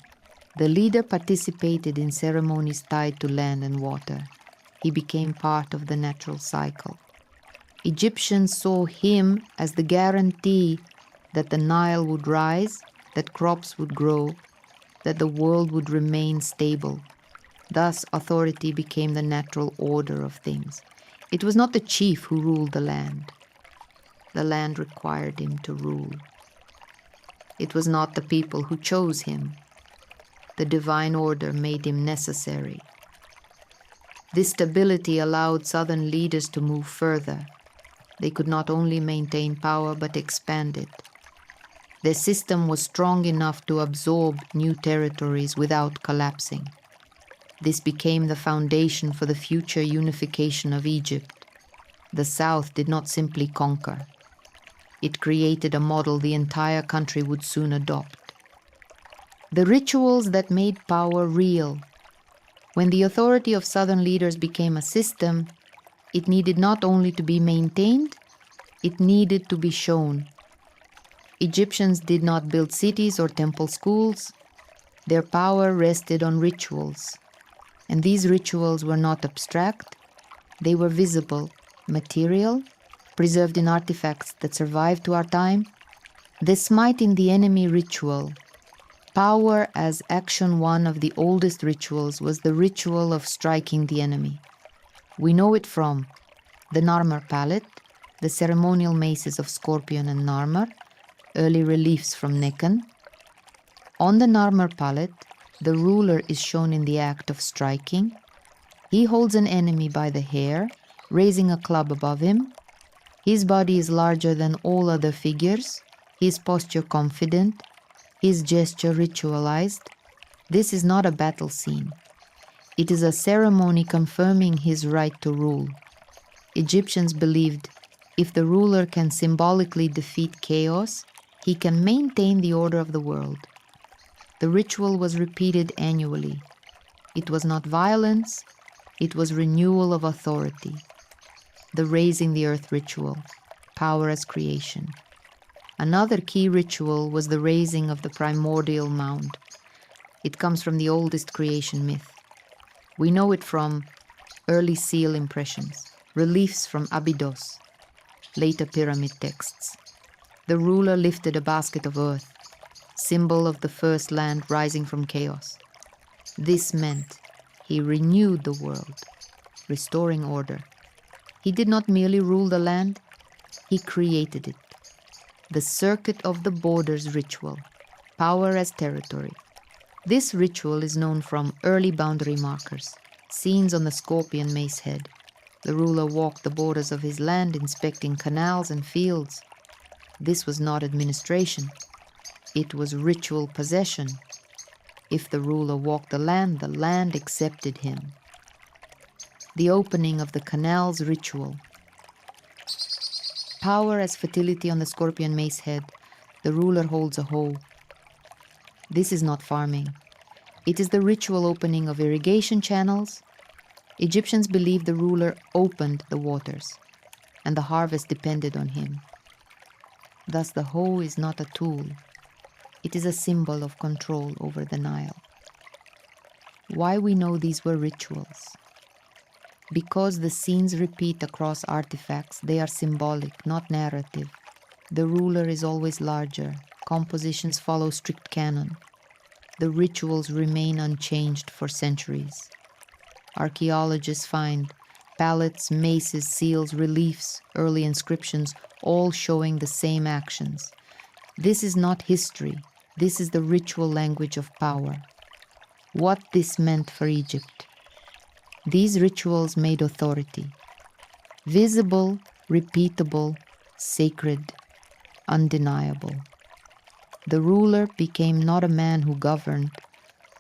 The leader participated in ceremonies tied to land and water. He became part of the natural cycle. Egyptians saw him as the guarantee that the Nile would rise, that crops would grow, that the world would remain stable. Thus, authority became the natural order of things. It was not the chief who ruled the land. The land required him to rule. It was not the people who chose him. The divine order made him necessary. This stability allowed southern leaders to move further. They could not only maintain power but expand it. Their system was strong enough to absorb new territories without collapsing. This became the foundation for the future unification of Egypt. The South did not simply conquer. It created a model the entire country would soon adopt. The rituals that made power real. When the authority of southern leaders became a system, it needed not only to be maintained, it needed to be shown. Egyptians did not build cities or temple schools. Their power rested on rituals. And these rituals were not abstract. They were visible, material, preserved in artifacts that survived to our time. The smiting the enemy ritual, power as action one of the oldest rituals, was the ritual of striking the enemy. We know it from the Narmer palette, the ceremonial maces of Scorpion and Narmer, early reliefs from Nekhen. On the Narmer palette, the ruler is shown in the act of striking. He holds an enemy by the hair, raising a club above him. His body is larger than all other figures, his posture confident, his gesture ritualized. This is not a battle scene. It is a ceremony confirming his right to rule. Egyptians believed if the ruler can symbolically defeat chaos, he can maintain the order of the world. The ritual was repeated annually. It was not violence, it was renewal of authority. The raising the earth ritual, power as creation. Another key ritual was the raising of the primordial mound. It comes from the oldest creation myth. We know it from early seal impressions, reliefs from Abydos, later pyramid texts. The ruler lifted a basket of earth, symbol of the first land rising from chaos. This meant he renewed the world, restoring order. He did not merely rule the land, he created it. The circuit of the borders ritual, power as territory. This ritual is known from early boundary markers, scenes on the scorpion mace head. The ruler walked the borders of his land, inspecting canals and fields. This was not administration. It was ritual possession. If the ruler walked the land accepted him. The opening of the canals ritual. Power as fertility on the scorpion mace head. The ruler holds a hoe. This is not farming. It is the ritual opening of irrigation channels. Egyptians believed the ruler opened the waters, and the harvest depended on him. Thus the hoe is not a tool. It is a symbol of control over the Nile. Why we know these were rituals? Because the scenes repeat across artifacts, they are symbolic, not narrative. The ruler is always larger. Compositions follow strict canon. The rituals remain unchanged for centuries. Archaeologists find palettes, maces, seals, reliefs, early inscriptions, all showing the same actions. This is not history. This is the ritual language of power. What this meant for Egypt. These rituals made authority. Visible, repeatable, sacred, undeniable. The ruler became not a man who governed,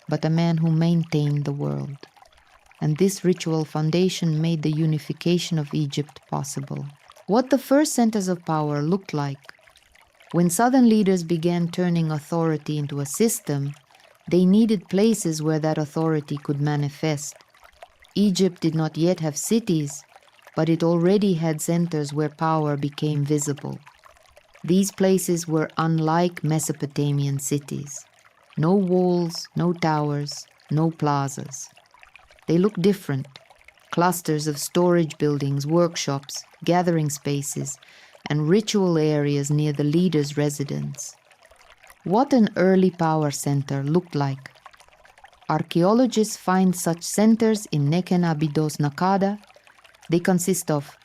but a man who maintained the world. And this ritual foundation made the unification of Egypt possible. What the first centers of power looked like. When southern leaders began turning authority into a system, they needed places where that authority could manifest. Egypt did not yet have cities, but it already had centers where power became visible. These places were unlike Mesopotamian cities. No walls, no towers, no plazas. They looked different. Clusters of storage buildings, workshops, gathering spaces, and ritual areas near the leader's residence. What an early power center looked like. Archaeologists find such centers in Nekhen Abydos Nakada, They consist of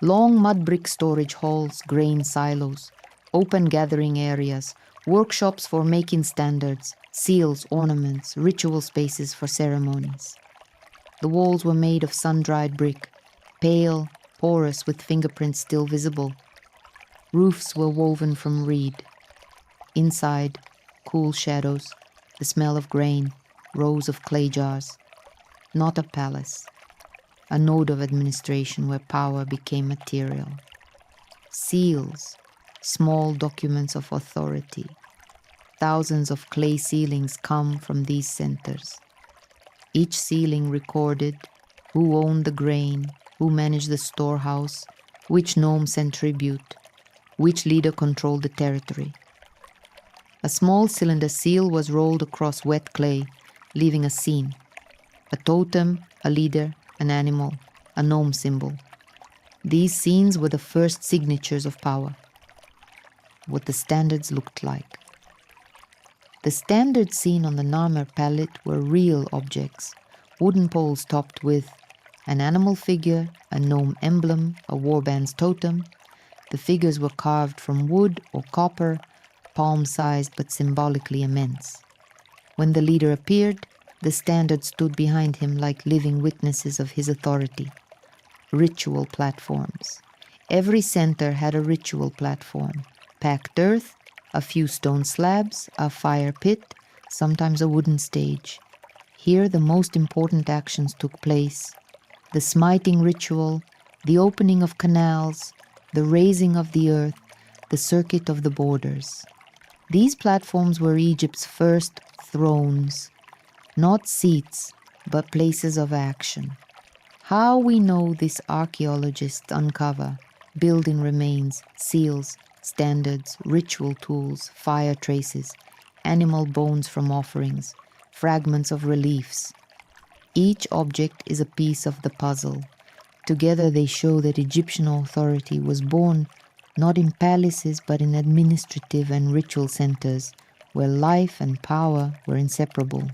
long mud brick storage halls, grain silos, open gathering areas, workshops for making standards, seals, ornaments, ritual spaces for ceremonies. The walls were made of sun-dried brick, pale, porous with fingerprints still visible. Roofs were woven from reed. Inside, cool shadows, the smell of grain, rows of clay jars. Not a palace, a node of administration where power became material. Seals, small documents of authority. Thousands of clay ceilings come from these centers. Each ceiling recorded who owned the grain, who managed the storehouse, which nome sent tribute, which leader controlled the territory. A small cylinder seal was rolled across wet clay, leaving a scene. A totem, a leader, an animal, a nome symbol. These scenes were the first signatures of power. What the standards looked like. The standards seen on the Narmer palette were real objects, wooden poles topped with an animal figure, a nome emblem, a warband's totem. The figures were carved from wood or copper, palm-sized but symbolically immense. When the leader appeared, the standards stood behind him like living witnesses of his authority. Ritual platforms. Every center had a ritual platform. Packed earth, a few stone slabs, a fire pit, sometimes a wooden stage. Here the most important actions took place. The smiting ritual, the opening of canals, the raising of the earth, the circuit of the borders. These platforms were Egypt's first thrones, not seats, but places of action. How we know this archaeologists uncover building remains, seals, standards, ritual tools, fire traces, animal bones from offerings, fragments of reliefs. Each object is a piece of the puzzle. Together they show that Egyptian authority was born not in palaces but in administrative and ritual centers where life and power were inseparable.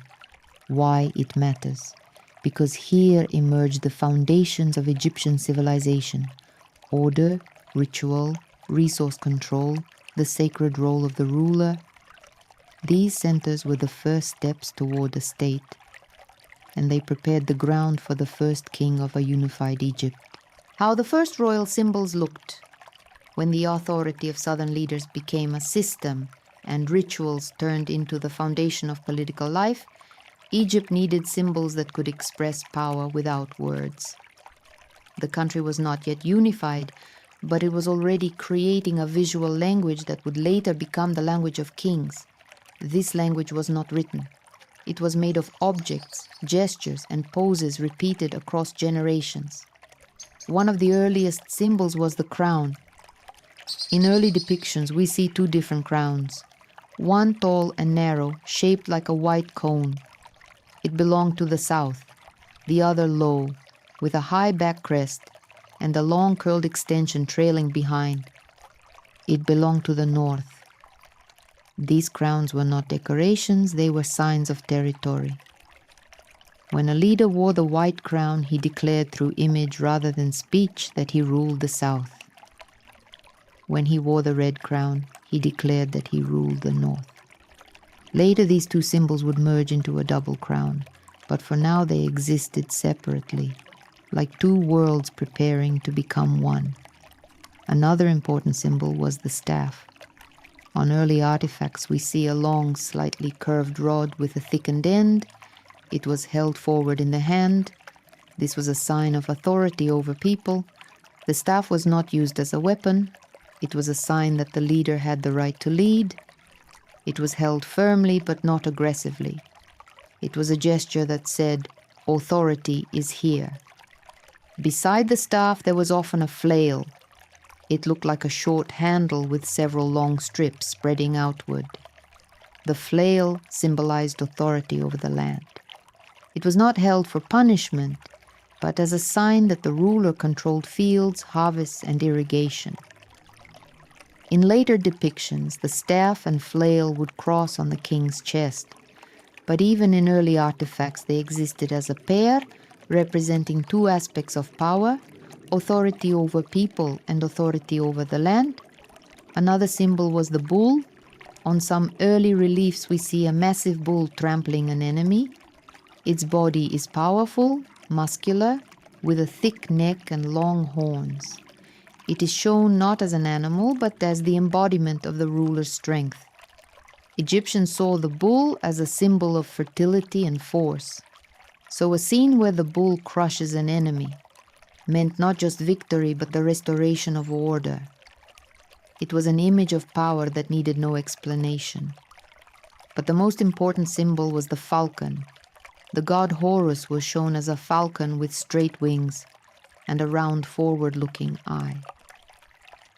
Why it matters? Because here emerged the foundations of Egyptian civilization: order, ritual, resource control, the sacred role of the ruler. These centers were the first steps toward a state, and they prepared the ground for the first king of a unified Egypt. How the first royal symbols looked. When the authority of southern leaders became a system and rituals turned into the foundation of political life, Egypt needed symbols that could express power without words. The country was not yet unified, but it was already creating a visual language that would later become the language of kings. This language was not written. It was made of objects, gestures, and poses repeated across generations. One of the earliest symbols was the crown. In early depictions, we see two different crowns. One tall and narrow, shaped like a white cone. It belonged to the south. The other low, with a high back crest and a long curled extension trailing behind. It belonged to the north. These crowns were not decorations, they were signs of territory. When a leader wore the white crown, he declared through image rather than speech that he ruled the south. When he wore the red crown, he declared that he ruled the north. Later, these two symbols would merge into a double crown, but for now they existed separately, like two worlds preparing to become one. Another important symbol was the staff. On early artifacts, we see a long, slightly curved rod with a thickened end. It was held forward in the hand. This was a sign of authority over people. The staff was not used as a weapon. It was a sign that the leader had the right to lead. It was held firmly but not aggressively. It was a gesture that said, "Authority is here." Beside the staff there was often a flail. It looked like a short handle with several long strips spreading outward. The flail symbolized authority over the land. It was not held for punishment, but as a sign that the ruler controlled fields, harvests, and irrigation. In later depictions, the staff and flail would cross on the king's chest, but even in early artifacts they existed as a pair, representing two aspects of power, authority over people and authority over the land. Another symbol was the bull. On some early reliefs, we see a massive bull trampling an enemy. Its body is powerful, muscular, with a thick neck and long horns. It is shown not as an animal, but as the embodiment of the ruler's strength. Egyptians saw the bull as a symbol of fertility and force. So a scene where the bull crushes an enemy meant not just victory, but the restoration of order. It was an image of power that needed no explanation. But the most important symbol was the falcon. The god Horus was shown as a falcon with straight wings and a round forward-looking eye.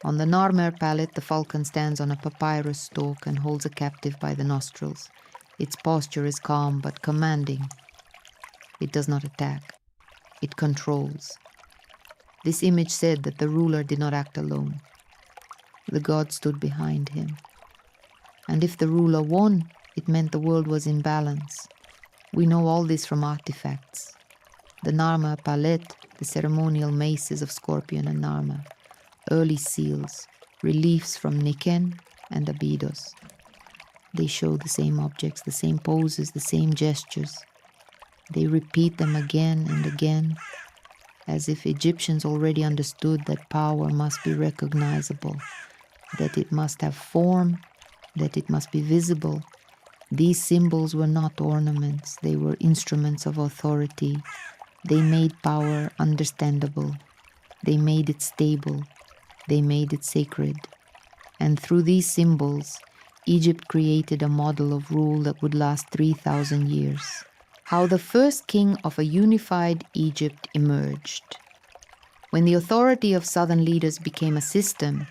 On the Narmer palette, the falcon stands on a papyrus stalk and holds a captive by the nostrils. Its posture is calm but commanding. It does not attack. It controls. This image said that the ruler did not act alone. The god stood behind him. And if the ruler won, it meant the world was in balance. We know all this from artifacts. The Narmer palette, the ceremonial maces of Scorpion and Narmer, early seals, reliefs from Niken and Abydos. They show the same objects, the same poses, the same gestures. They repeat them again and again, as if Egyptians already understood that power must be recognizable, that it must have form, that it must be visible. These symbols were not ornaments, they were instruments of authority. They made power understandable. They made it stable. They made it sacred. And through these symbols, Egypt created a model of rule that would last 3,000 years. How the first king of a unified Egypt emerged. When the authority of southern leaders became a system,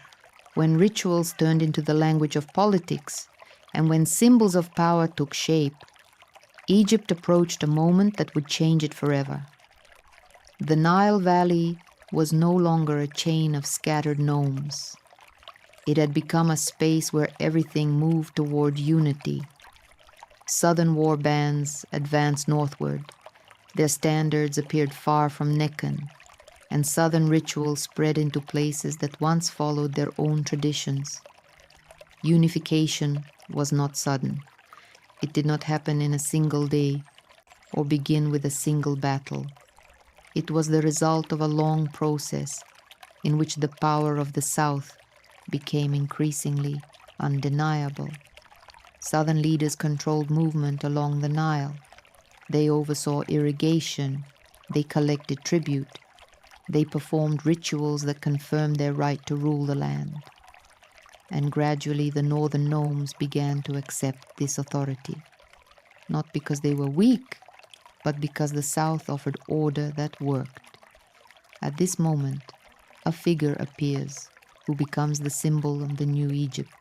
when rituals turned into the language of politics, and when symbols of power took shape, Egypt approached a moment that would change it forever. The Nile Valley was no longer a chain of scattered nomes. It had become a space where everything moved toward unity. Southern war bands advanced northward. Their standards appeared far from Nekhen, and southern rituals spread into places that once followed their own traditions. Unification was not sudden. It did not happen in a single day or begin with a single battle. It was the result of a long process in which the power of the South became increasingly undeniable. Southern leaders controlled movement along the Nile. They oversaw irrigation. They collected tribute. They performed rituals that confirmed their right to rule the land. And gradually the northern nomes began to accept this authority, not because they were weak, but because the South offered order that worked. At this moment, a figure appears who becomes the symbol of the new Egypt.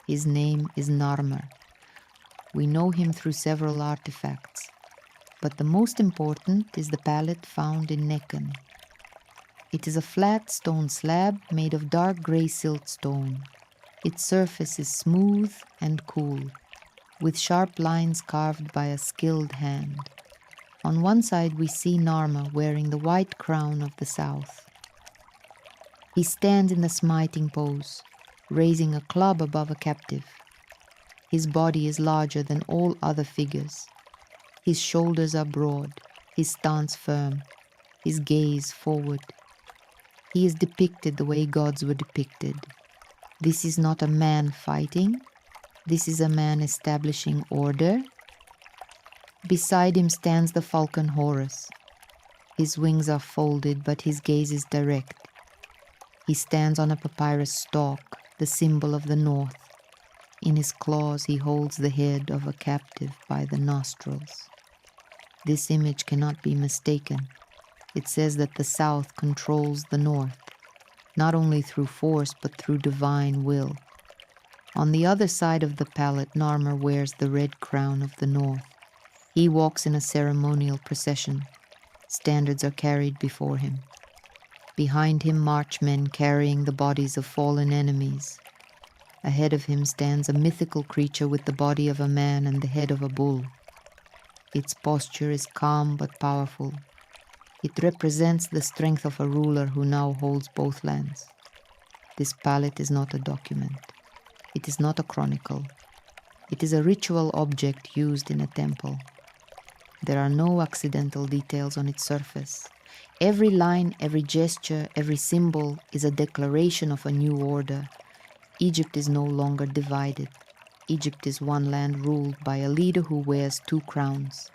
His name is Narmer. We know him through several artifacts, but the most important is the palette found in Nekhen. It is a flat stone slab made of dark gray siltstone. Its surface is smooth and cool, with sharp lines carved by a skilled hand. On one side we see Narmer wearing the white crown of the South. He stands in the smiting pose, raising a club above a captive. His body is larger than all other figures. His shoulders are broad, his stance firm, his gaze forward. He is depicted the way gods were depicted. This is not a man fighting. This is a man establishing order. Beside him stands the falcon Horus. His wings are folded, but his gaze is direct. He stands on a papyrus stalk, the symbol of the north. In his claws he holds the head of a captive by the nostrils. This image cannot be mistaken. It says that the South controls the North, not only through force but through divine will. On the other side of the palette, Narmer wears the red crown of the North. He walks in a ceremonial procession. Standards are carried before him. Behind him march men carrying the bodies of fallen enemies. Ahead of him stands a mythical creature with the body of a man and the head of a bull. Its posture is calm but powerful. It represents the strength of a ruler who now holds both lands. This palette is not a document. It is not a chronicle. It is a ritual object used in a temple. There are no accidental details on its surface. Every line, every gesture, every symbol is a declaration of a new order. Egypt is no longer divided. Egypt is one land ruled by a leader who wears two crowns.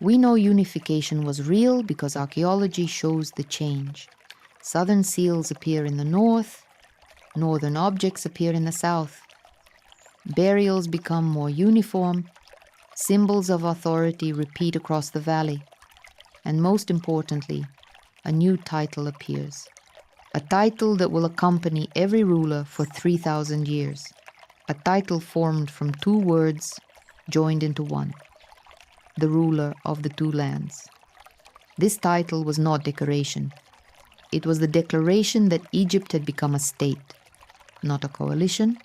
We know unification was real because archaeology shows the change. Southern seals appear in the north, northern objects appear in the south. Burials become more uniform, symbols of authority repeat across the valley, and most importantly, a new title appears. A title that will accompany every ruler for 3,000 years. A title formed from two words joined into one. The ruler of the two lands. This title was not decoration. It was the declaration that Egypt had become a state, not a coalition,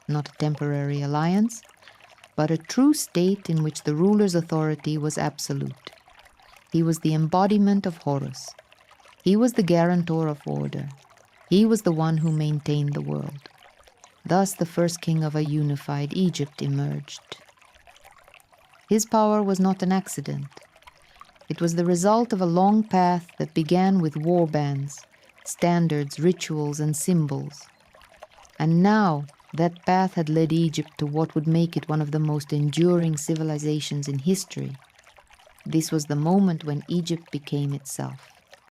not a temporary alliance, but a true state in which the ruler's authority was absolute. He was the embodiment of Horus. He was the guarantor of order. He was the one who maintained the world. Thus the first king of a unified Egypt emerged. His power was not an accident. It was the result of a long path that began with war bands, standards, rituals, and symbols. And now that path had led Egypt to what would make it one of the most enduring civilizations in history. This was the moment when Egypt became itself.